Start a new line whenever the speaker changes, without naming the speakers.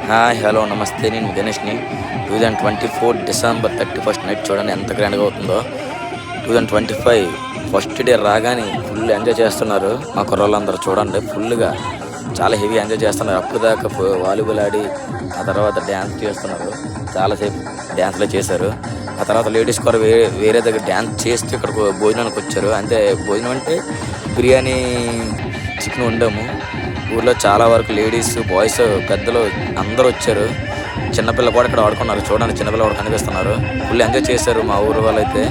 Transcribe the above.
Hi hello నమస్తే, నేను గణేష్ని. 2024 December 31 night చూడండి ఎంత గ్రాండ్గా అవుతుందో. 2025 ఫస్ట్ డే రాగానే ఫుల్ ఎంజాయ్ చేస్తున్నారు మా కుర్రోళ్ళందరూ. చూడండి ఫుల్గా చాలా హెవీ ఎంజాయ్ చేస్తున్నారు. అప్పుడు దాకా వాలీబాల్ ఆడి ఆ తర్వాత డ్యాన్స్ చేస్తున్నారు. చాలాసేపు డ్యాన్స్లో చేశారు. ఆ తర్వాత లేడీస్ కూడా వేరే దగ్గర డ్యాన్స్ చేస్తూ ఇక్కడికి భోజనానికి వచ్చారు. అంతే భోజనం అంటే బిర్యానీ, చికెన్ వండాము. ఊర్లో చాలా వరకు లేడీస్, బాయ్స్, పెద్దలు అందరూ వచ్చారు. చిన్నపిల్ల కూడా ఇక్కడ ఆడుకున్నారు. చూడండి చిన్నపిల్ల కూడా కనిపిస్తున్నారు. ఫుల్ ఎంజాయ్ చేశారు మా ఊరు వాళ్ళైతే.